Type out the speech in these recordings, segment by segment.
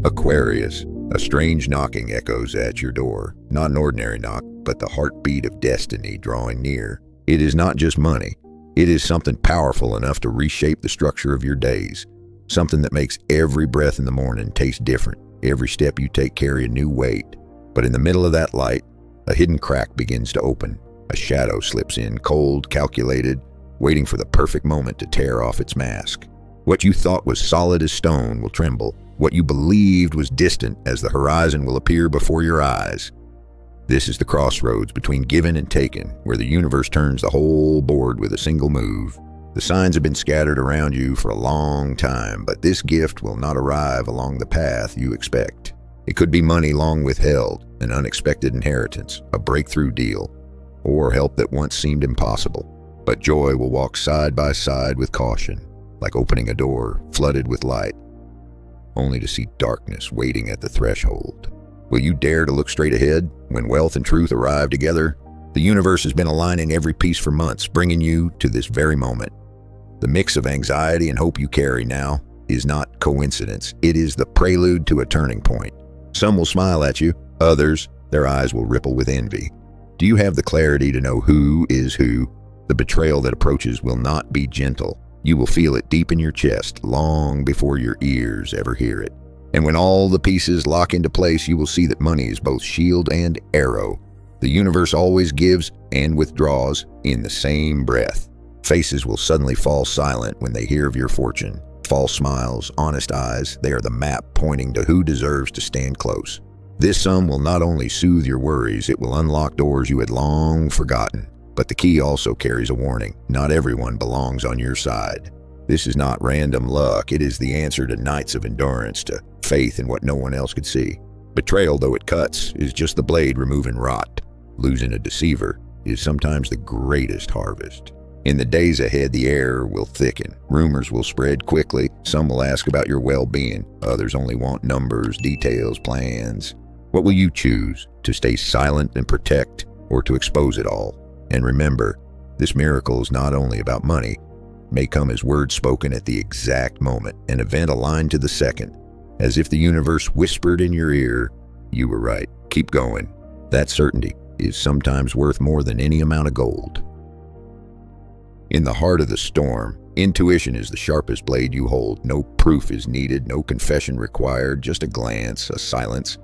Aquarius, a strange knocking echoes at your door. Not an ordinary knock, but the heartbeat of destiny drawing near. It is not just money. It is something powerful enough to reshape the structure of your days. Something that makes every breath in the morning taste different. Every step you take carry a new weight. But in the middle of that light, a hidden crack begins to open. A shadow slips in, cold, calculated, waiting for the perfect moment to tear off its mask. What you thought was solid as stone will tremble. What you believed was distant as the horizon will appear before your eyes. This is the crossroads between given and taken, where the universe turns the whole board with a single move. The signs have been scattered around you for a long time, but this gift will not arrive along the path you expect. It could be money long withheld, an unexpected inheritance, a breakthrough deal, or help that once seemed impossible. But joy will walk side by side with caution, like opening a door flooded with light, only to see darkness waiting at the threshold. Will you dare to look straight ahead when wealth and truth arrive together? The universe has been aligning every piece for months, bringing you to this very moment. The mix of anxiety and hope you carry now is not coincidence. It is the prelude to a turning point. Some will smile at you, others, their eyes will ripple with envy. Do you have the clarity to know who is who? The betrayal that approaches will not be gentle. You will feel it deep in your chest, long before your ears ever hear it. And when all the pieces lock into place, you will see that money is both shield and arrow. The universe always gives and withdraws in the same breath. Faces will suddenly fall silent when they hear of your fortune. False smiles, honest eyes, they are the map pointing to who deserves to stand close. This sum will not only soothe your worries, it will unlock doors you had long forgotten. But the key also carries a warning. Not everyone belongs on your side. This is not random luck. It is the answer to nights of endurance, to faith in what no one else could see. Betrayal, though it cuts, is just the blade removing rot. Losing a deceiver is sometimes the greatest harvest. In the days ahead, the air will thicken. Rumors will spread quickly. Some will ask about your well-being. Others only want numbers, details, plans. What will you choose? To stay silent and protect, or to expose it all? And remember, this miracle is not only about money. It may come as words spoken at the exact moment, an event aligned to the second, as if the universe whispered in your ear, "You were right. Keep going." That certainty is sometimes worth more than any amount of gold. In the heart of the storm, intuition is the sharpest blade you hold. No proof is needed, no confession required, just a glance, a silence,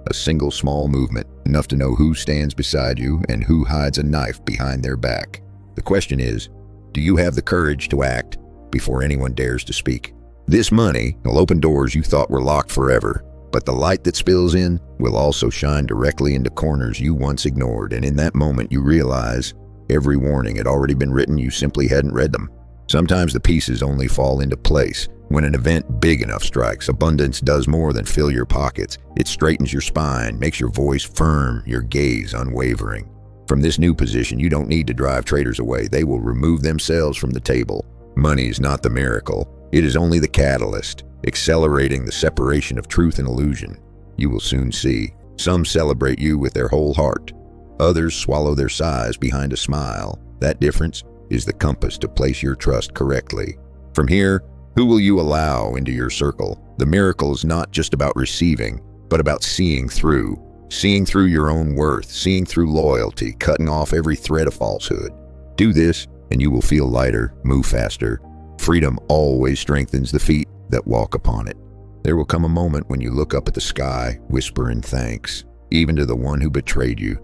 a single small movement, enough to know who stands beside you and who hides a knife behind their back. The question is, do you have the courage to act before anyone dares to speak? This money will open doors you thought were locked forever, but the light that spills in will also shine directly into corners you once ignored, and in that moment you realize every warning had already been written, you simply hadn't read them. Sometimes the pieces only fall into place when an event big enough strikes. Abundance does more than fill your pockets. It straightens your spine, makes your voice firm, your gaze unwavering. From this new position, you don't need to drive traders away. They will remove themselves from the table. Money is not the miracle. It is only the catalyst, accelerating the separation of truth and illusion. You will soon see. Some celebrate you with their whole heart. Others swallow their sighs behind a smile. That difference is the compass to place your trust correctly. From here, who will you allow into your circle? The miracle is not just about receiving, but about seeing through your own worth, seeing through loyalty, cutting off every thread of falsehood. Do this, and you will feel lighter, move faster. Freedom always strengthens the feet that walk upon it. There will come a moment when you look up at the sky, whispering thanks, even to the one who betrayed you,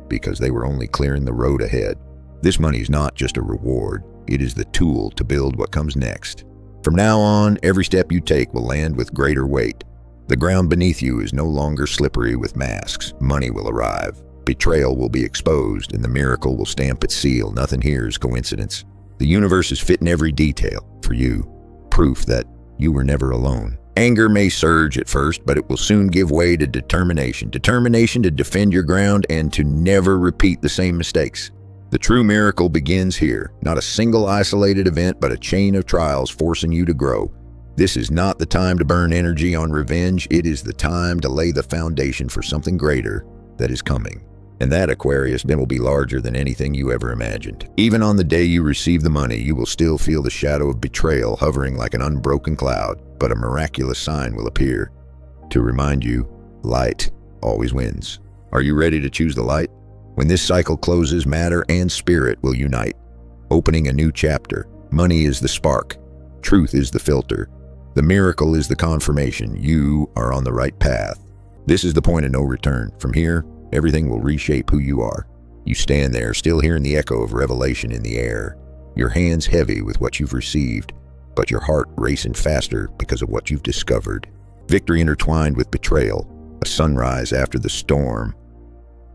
because they were only clearing the road ahead. This money is not just a reward, it is the tool to build what comes next. From now on, every step you take will land with greater weight. The ground beneath you is no longer slippery with masks. Money will arrive. Betrayal will be exposed, and the miracle will stamp its seal. Nothing here is coincidence. The universe is fitting every detail for you, proof that you were never alone. Anger may surge at first, but it will soon give way to determination. Determination to defend your ground and to never repeat the same mistakes. The true miracle begins here. Not a single isolated event, but a chain of trials forcing you to grow. This is not the time to burn energy on revenge. It is the time to lay the foundation for something greater that is coming. And that, Aquarius, then will be larger than anything you ever imagined. Even on the day you receive the money, you will still feel the shadow of betrayal hovering like an unbroken cloud, but a miraculous sign will appear. to remind you, light always wins. Are you ready to choose the light? When this cycle closes, matter and spirit will unite, opening a new chapter. Money is the spark. Truth is the filter. The miracle is the confirmation you are on the right path. This is the point of no return. From here, everything will reshape who you are. You stand there, still hearing the echo of revelation in the air. Your hands heavy with what you've received, but your heart racing faster because of what you've discovered. Victory intertwined with betrayal, a sunrise after the storm.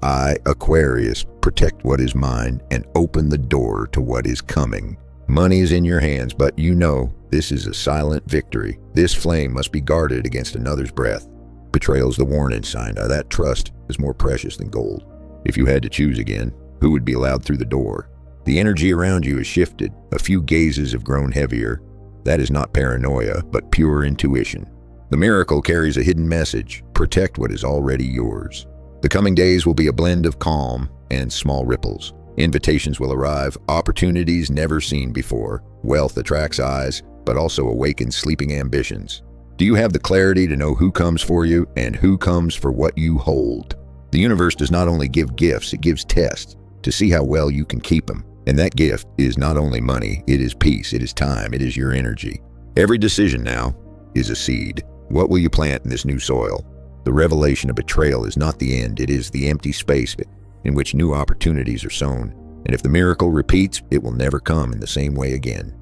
I, Aquarius, protect what is mine and open the door to what is coming. Money is in your hands, but you know this is a silent victory. This flame must be guarded against another's breath. Betrayal's the warning sign. That trust is more precious than gold. If you had to choose again, who would be allowed through the door? The energy around you has shifted. A few gazes have grown heavier. That is not paranoia, but pure intuition. The miracle carries a hidden message. Protect what is already yours. The coming days will be a blend of calm and small ripples. Invitations will arrive, opportunities never seen before. Wealth attracts eyes, but also awakens sleeping ambitions. Do you have the clarity to know who comes for you and who comes for what you hold? The universe does not only give gifts, it gives tests to see how well you can keep them. And that gift is not only money, it is peace, it is time, it is your energy. Every decision now is a seed. What will you plant in this new soil? The revelation of betrayal is not the end, it is the empty space in which new opportunities are sown. And if the miracle repeats, it will never come in the same way again.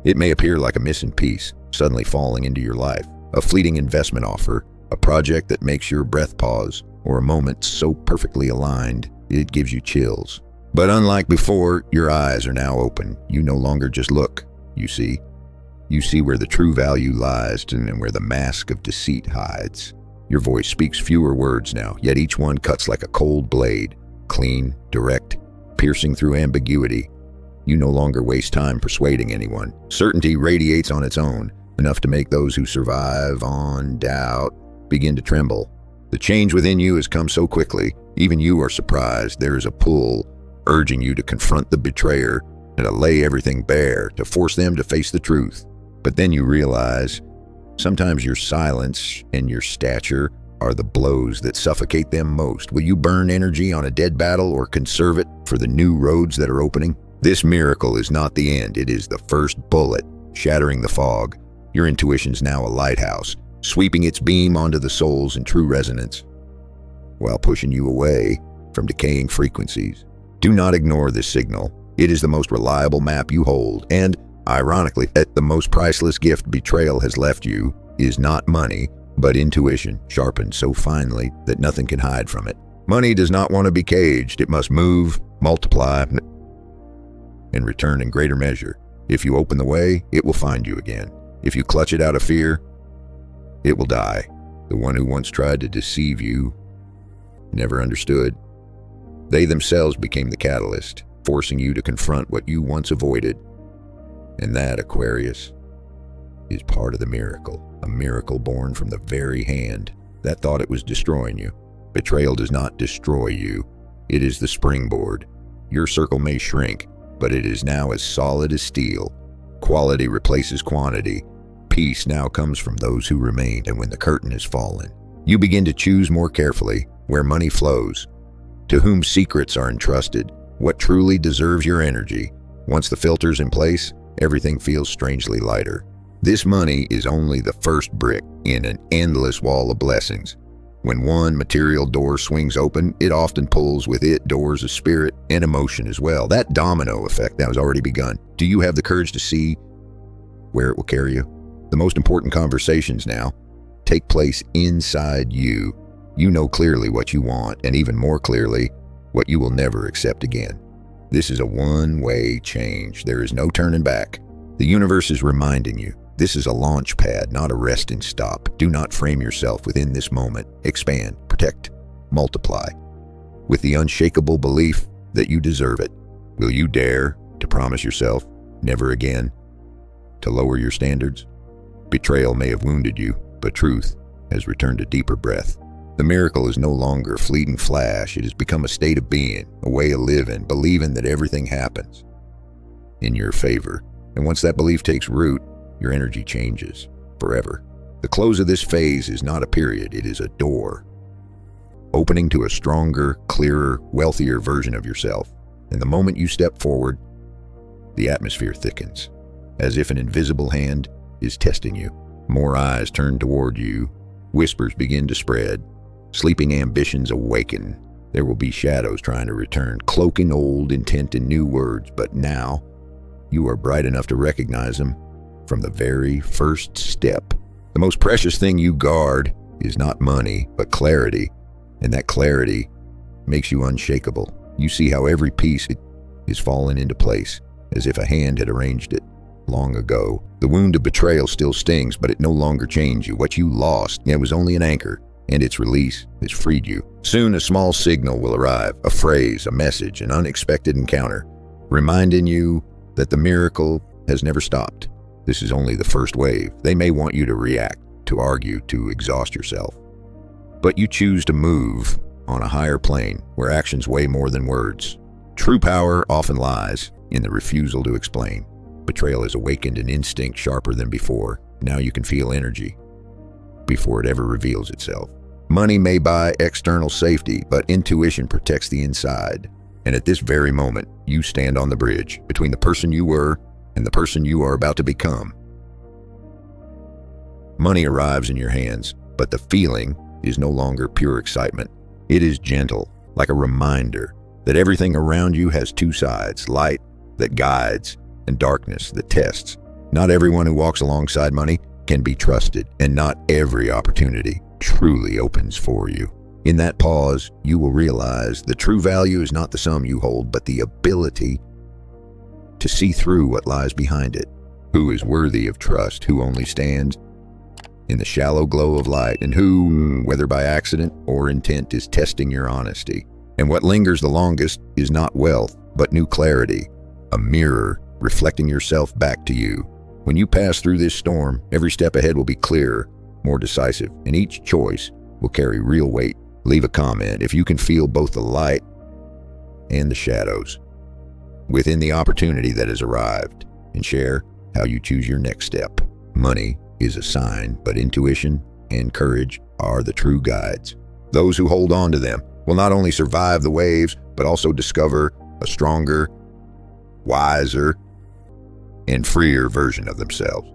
It may appear like a missing piece, suddenly falling into your life, a fleeting investment offer, a project that makes your breath pause, or a moment so perfectly aligned it gives you chills. But unlike before, your eyes are now open. You no longer just look, you see. You see where the true value lies and where the mask of deceit hides. Your voice speaks fewer words now, yet each one cuts like a cold blade, clean, direct, piercing through ambiguity. You no longer waste time persuading anyone. Certainty radiates on its own, enough to make those who survive on doubt begin to tremble. The change within you has come so quickly, even you are surprised. There is a pull urging you to confront the betrayer and to lay everything bare, to force them to face the truth. But then you realize sometimes your silence and your stature are the blows that suffocate them most. Will you burn energy on a dead battle or conserve it for the new roads that are opening? This miracle is not the end. It is the first bullet, shattering the fog. Your intuition's now a lighthouse, sweeping its beam onto the souls in true resonance, while pushing you away from decaying frequencies. Do not ignore this signal. It is the most reliable map you hold, and ironically, the most priceless gift betrayal has left you is not money, but intuition, sharpened so finely that nothing can hide from it. Money does not want to be caged. It must move, multiply, and return in greater measure. If you open the way, it will find you again. If you clutch it out of fear, it will die. The one who once tried to deceive you never understood. They themselves became the catalyst, forcing you to confront what you once avoided. And that, Aquarius, is part of the miracle, a miracle born from the very hand that thought it was destroying you. Betrayal does not destroy you. It is the springboard. Your circle may shrink, but it is now as solid as steel. Quality replaces quantity. Peace now comes from those who remain, and when the curtain is fallen, you begin to choose more carefully where money flows, to whom secrets are entrusted, what truly deserves your energy. Once the filter's in place, everything feels strangely lighter. This money is only the first brick in an endless wall of blessings. When one material door swings open, it often pulls with it doors of spirit and emotion as well. That domino effect that has already begun. Do you have the courage to see where it will carry you? The most important conversations now take place inside you. You know clearly what you want, and even more clearly, what you will never accept again. This is a one-way change. There is no turning back. The universe is reminding you, this is a launch pad, not a resting stop. Do not frame yourself within this moment. Expand, protect, multiply, with the unshakable belief that you deserve it. Will you dare to promise yourself never again to lower your standards? Betrayal may have wounded you, but truth has returned a deeper breath. The miracle is no longer a fleeting flash. It has become a state of being, a way of living, believing that everything happens in your favor. And once that belief takes root, your energy changes forever. The close of this phase is not a period, it is a door, opening to a stronger, clearer, wealthier version of yourself. And the moment you step forward, the atmosphere thickens, as if an invisible hand is testing you. More eyes turn toward you, whispers begin to spread, sleeping ambitions awaken. There will be shadows trying to return, cloaking old intent in new words, but now you are bright enough to recognize them from the very first step. The most precious thing you guard is not money, but clarity, and that clarity makes you unshakable. You see how every piece is falling into place, as if a hand had arranged it long ago. The wound of betrayal still stings, but it no longer chains you. What you lost, it was only an anchor, and its release has freed you. Soon a small signal will arrive, a phrase, a message, an unexpected encounter, reminding you that the miracle has never stopped. This is only the first wave. They may want you to react, to argue, to exhaust yourself. But you choose to move on a higher plane where actions weigh more than words. True power often lies in the refusal to explain. Betrayal has awakened an instinct sharper than before. Now you can feel energy before it ever reveals itself. Money may buy external safety, but intuition protects the inside. And at this very moment, you stand on the bridge between the person you were and the person you are about to become. Money arrives in your hands, but the feeling is no longer pure excitement. It is gentle, like a reminder that everything around you has two sides, light that guides and darkness that tests. Not everyone who walks alongside money can be trusted, and not every opportunity truly opens for you. In that pause, you will realize the true value is not the sum you hold, but the ability to see through what lies behind it. Who is worthy of trust, who only stands in the shallow glow of light, and who, whether by accident or intent, is testing your honesty. And what lingers the longest is not wealth, but new clarity, a mirror reflecting yourself back to you. When you pass through this storm, every step ahead will be clearer, more decisive, and each choice will carry real weight. Leave a comment if you can feel both the light and the shadows within the opportunity that has arrived, and share how you choose your next step. Money is a sign, but intuition and courage are the true guides. Those who hold on to them will not only survive the waves, but also discover a stronger, wiser, and freer version of themselves.